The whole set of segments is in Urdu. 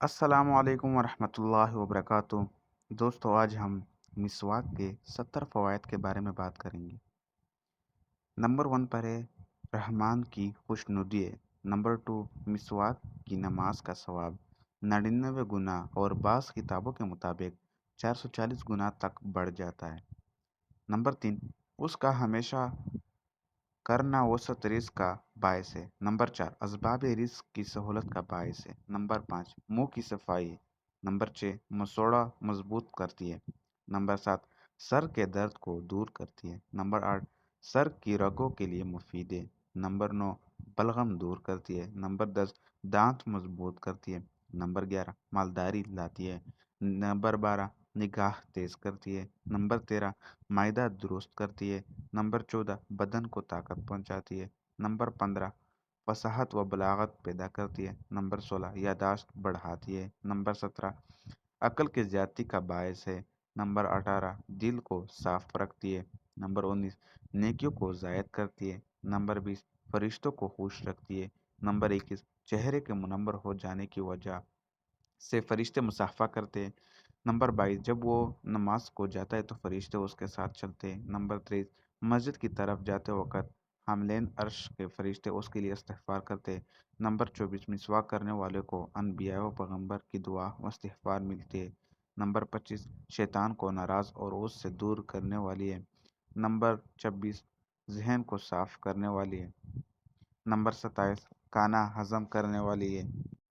السلام علیکم ورحمۃ اللہ وبرکاتہ۔ دوستو، آج ہم مسواک کے 70 فوائد کے بارے میں بات کریں گے۔ نمبر 1 پر ہے رحمان کی خوشنودی ہے۔ نمبر 2، مسواک کی نماز کا ثواب 99 گنا اور بعض کتابوں کے مطابق 440 گنا تک بڑھ جاتا ہے۔ نمبر 3، اس کا ہمیشہ کرنا وسط رزق کا باعث ہے۔ نمبر 4، اسباب رزق کی سہولت کا باعث ہے۔ نمبر 5، منہ کی صفائی ہے۔ نمبر 6، مسوڑا مضبوط کرتی ہے۔ نمبر 7، سر کے درد کو دور کرتی ہے۔ نمبر 8، سر کی رگوں کے لیے مفید ہے۔ نمبر 9، بلغم دور کرتی ہے۔ نمبر 10، دانت مضبوط کرتی ہے۔ نمبر 11، مالداری لاتی ہے۔ نمبر 12، نگاہ تیز کرتی ہے۔ نمبر 13، معدہ درست کرتی ہے۔ نمبر 14، بدن کو طاقت پہنچاتی ہے۔ نمبر 15، فصاحت و بلاغت پیدا کرتی ہے۔ نمبر 16، یادداشت بڑھاتی ہے۔ نمبر 17، عقل کی زیادتی کا باعث ہے۔ نمبر 18، دل کو صاف رکھتی ہے۔ نمبر 19، نیکیوں کو زائد کرتی ہے۔ نمبر 20، فرشتوں کو خوش رکھتی ہے۔ نمبر 21، چہرے کے منور ہو جانے کی وجہ سے فرشتے مصافحہ کرتے ہیں۔ نمبر 22، جب وہ نماز کو جاتا ہے تو فرشتے اس کے ساتھ چلتے ہیں۔ نمبر 23، مسجد کی طرف جاتے وقت حاملین عرش کے فرشتے اس کے لیے استغفار کرتے ہیں۔ نمبر 24، مسواک کرنے والے کو انبیاء و پیغمبر کی دعا و استغفار ملتی ہے۔ نمبر 25، شیطان کو ناراض اور اس سے دور کرنے والی ہے۔ نمبر 26، ذہن کو صاف کرنے والی ہے۔ نمبر 27، کھانا ہضم کرنے والی ہے۔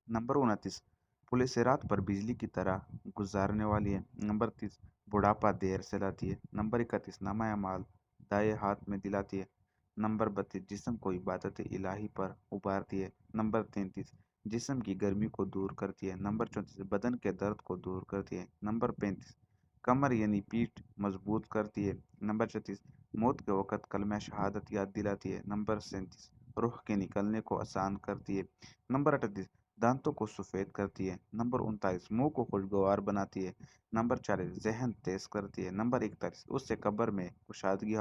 نمبر 29، پل صراط پر بجلی کی طرح گزارنے والی ہے۔ نمبر 30، بڑھاپا دیر سے لاتی ہے۔ نمبر 31، نامہ اعمال دائیں ہاتھ میں دلاتی ہے۔ نمبر 32، جسم کو عبادت الہی پر ابھارتی ہے۔ نمبر 33، جسم کی گرمی کو دور کرتی ہے۔ نمبر 34، بدن کے درد کو دور کرتی ہے۔ نمبر 35، کمر یعنی پیٹھ مضبوط کرتی ہے۔ نمبر 36، موت کے وقت کلمہ شہادت یاد دلاتی ہے۔ نمبر 37، روح کے نکلنے کو آسان کرتی ہے۔ نمبر 38، دانتوں کو سفید کرتی ہے۔ نمبر 39، منہ کو خوشگوار بناتی ہے۔ نمبر 40، ذہن تیز کرتی ہے۔ نمبر 41، اس سے قبر میں کشادگی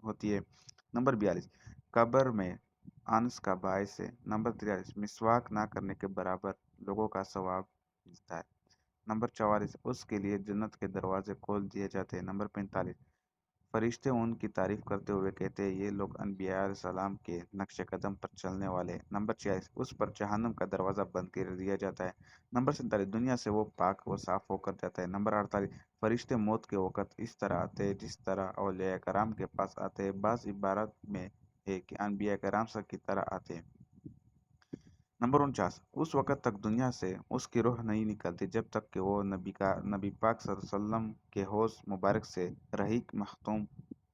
ہوتی ہے۔ نمبر 42، قبر میں انس کا باعث ہے۔ نمبر 43، مسواک نہ کرنے کے برابر لوگوں کا ثواب ملتا ہے۔ نمبر 44، اس کے لیے جنت کے دروازے کھول دیے جاتے ہیں۔ نمبر 45، فرشتے ان کی تعریف کرتے ہوئے کہتے ہیں یہ لوگ انبیاء علیہ السلام کے نقش قدم پر چلنے والے ہیں۔ نمبر 46، اس پر جہنم کا دروازہ بند کر دیا جاتا ہے۔ نمبر 47، دنیا سے وہ پاک و صاف ہو کر جاتا ہے۔ نمبر 48، فرشتے موت کے وقت اس طرح آتے ہیں جس طرح اولیاء کرام کے پاس آتے ہیں۔ بعض عبارات میں ہے کہ انبیاء کرام سب کی طرح آتے ہیں۔ نمبر 49، اس وقت تک دنیا سے اس کی روح نہیں نکلتی جب تک کہ وہ نبی پاک صلی اللہ علیہ وسلم کے حوض مبارک سے رحیق مختوم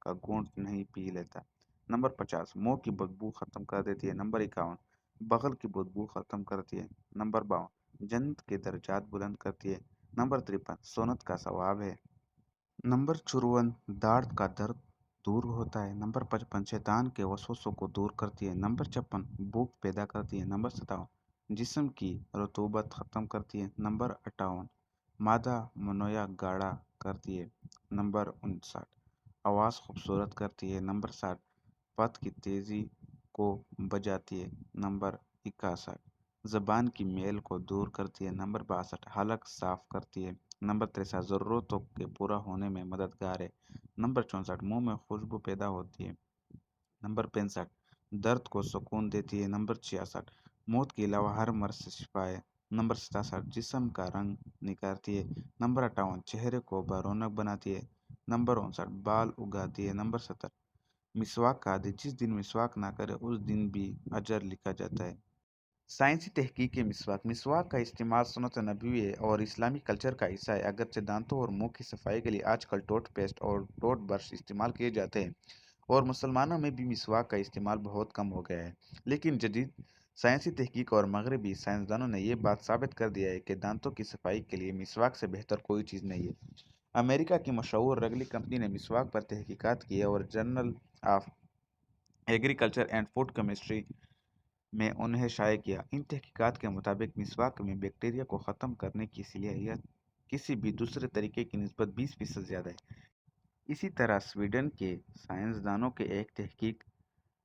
کا گھونٹ نہیں پی لیتا۔ نمبر 50، منہ کی بدبو ختم کر دیتی ہے۔ نمبر 51، بغل کی بدبو ختم کرتی ہے۔ نمبر 52، جنت کے درجات بلند کرتی ہے۔ نمبر 53، سنت کا ثواب ہے۔ نمبر 54، داڑھ کا درد دور ہوتا ہے۔ نمبر 55، شیطان کے وسوسوں کو دور کرتی ہے۔ نمبر 56، بھوک پیدا کرتی ہے۔ نمبر 57، جسم کی رطوبت ختم کرتی ہے۔ نمبر 58، معدہ منویا گاڑھا کرتی ہے۔ نمبر 59، آواز خوبصورت کرتی ہے۔ نمبر 60، پت کی تیزی کو بجاتی ہے۔ نمبر 61، زبان کی میل کو دور کرتی ہے۔ نمبر 62، حلق صاف کرتی ہے۔ نمبر 63، ضرورتوں کے پورا ہونے میں مددگار ہے۔ نمبر 64، منہ میں خوشبو پیدا ہوتی ہے۔ نمبر 65، درد کو سکون دیتی ہے۔ نمبر 66، موت کے علاوہ ہر مرض سے شفا ہے۔ نمبر 67، جسم کا رنگ نکھارتی ہے۔ نمبر 58، چہرے کو برونق بناتی ہے۔ نمبر 59، بال اگاتی ہے۔ نمبر 70، مسواک کا عادی جس دن مسواک نہ کرے اس دن بھی اجر لکھا جاتا ہے۔ سائنسی تحقیق مسواک کا استعمال سنت نبوی ہے اور اسلامی کلچر کا حصہ ہے۔ اگرچہ دانتوں اور منہ کی صفائی کے لیے آج کل ٹوتھ پیسٹ اور ٹوتھ برش استعمال کیے جاتے ہیں اور مسلمانوں میں بھی مسواک کا استعمال بہت کم ہو گیا ہے، لیکن جدید سائنسی تحقیق اور مغربی سائنسدانوں نے یہ بات ثابت کر دیا ہے کہ دانتوں کی صفائی کے لیے مسواک سے بہتر کوئی چیز نہیں ہے۔ امریکہ کی مشہور رگلی کمپنی نے مسواک پر تحقیقات کی اور journal of agriculture and food chemistry میں انہیں شائع کیا۔ ان تحقیقات کے مطابق مسواک میں بیکٹیریا کو ختم کرنے کی صلاحیت کسی بھی دوسرے طریقے کی نسبت 20% زیادہ ہے۔ اسی طرح سویڈن کے سائنسدانوں کی ایک تحقیق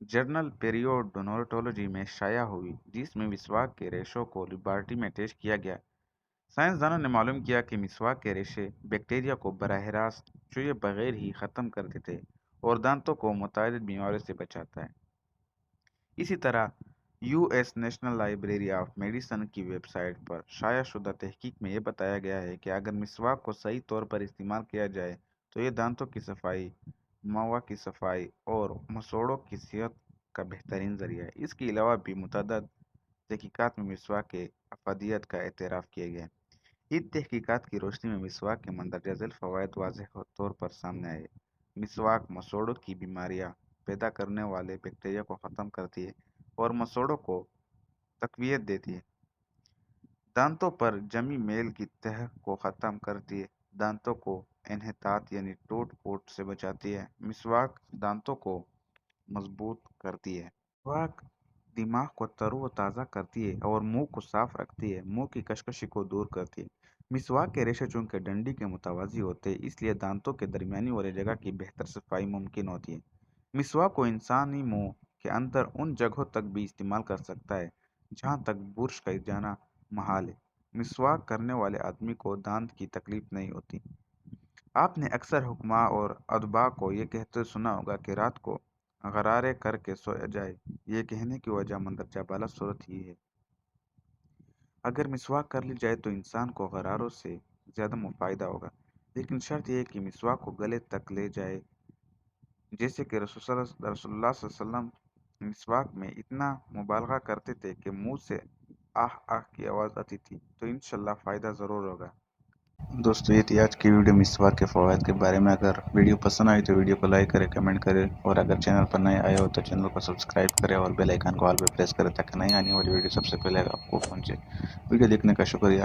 جرنل پیریوڈونٹولوجی میں شائع ہوئی جس میں مسواک کے ریشوں کو لیبارٹری میں ٹیسٹ کیا گیا۔ سائنسدانوں نے معلوم کیا کہ مسواک کے ریشے بیکٹیریا کو براہ راست چوئے بغیر ہی ختم کر دیتے ہیں اور دانتوں کو متعدد بیماریوں سے بچاتا ہے۔ اسی طرح U S national library of medicine کی ویب سائٹ پر شائع شدہ تحقیق میں یہ بتایا گیا ہے کہ اگر مسواک کو صحیح طور پر استعمال کیا جائے تو یہ دانتوں کی صفائی، موا کی صفائی اور مسوڑوں کی صحت کا بہترین ذریعہ ہے۔ اس کے علاوہ بھی متعدد تحقیقات میں مسواک کے افادیت کا اعتراف کیا گیا ہے۔ ان تحقیقات کی روشنی میں مسواک کے مندرجہ ذیل فوائد واضح طور پر سامنے آئے۔ مسواک مسوڑوں کی بیماریاں پیدا کرنے والے بیکٹیریا کو ختم کرتی ہے اور مسوڑوں کو تقویت دیتی ہے۔ دانتوں پر جمی میل کی تہ کو ختم کرتی ہے۔ دانتوں کو انحطاط یعنی ٹوٹ پھوٹ سے بچاتی ہے۔ مسواک دانتوں کو مضبوط کرتی ہے۔ مسواک دماغ کو تر و تازہ کرتی ہے اور منہ کو صاف رکھتی ہے۔ منہ کی کشکشی کو دور کرتی ہے۔ مسواک کے ریشے چونکہ ڈنڈی کے متوازی ہوتے ہیں، اس لیے دانتوں کے درمیانی والی جگہ کی بہتر صفائی ممکن ہوتی ہے۔ مسواک کو انسانی منہ کے اندر ان جگہوں تک بھی استعمال کر سکتا ہے جہاں تک برش کا جانا محال ہے۔ مسواک کرنے والے آدمی کو دانت کی تکلیف نہیں ہوتی۔ آپ نے اکثر حکماء اور ادباء کو یہ کہتے سنا ہوگا کہ رات کو غرارے کر کے سویا جائے۔ یہ کہنے کی وجہ مندرجہ بالا صورت ہی ہے۔ اگر مسواک کر لی جائے تو انسان کو غراروں سے زیادہ فائدہ ہوگا، لیکن شرط یہ ہے کہ مسواک کو گلے تک لے جائے، جیسے کہ رسول اللہ صلی اللہ علیہ وسلم مسواک میں اتنا مبالغہ کرتے تھے کہ منہ سے آہ آہ کی آواز آتی تھی۔ تو انشاءاللہ فائدہ ضرور ہوگا۔ دوستو یہ تھی آج کی ویڈیو مسواک کے فوائد کے بارے میں۔ اگر ویڈیو پسند آئی تو ویڈیو کو لائک کرے، کمنٹ کرے، اور اگر چینل پر نئے آئے ہو تو چینل کو سبسکرائب کرے اور بیل آئیکن کو آل پہ پریس کرے تاکہ نئی آنے والی ویڈیو سب سے پہلے آپ کو پہنچے۔ ویڈیو دیکھنے کا شکریہ۔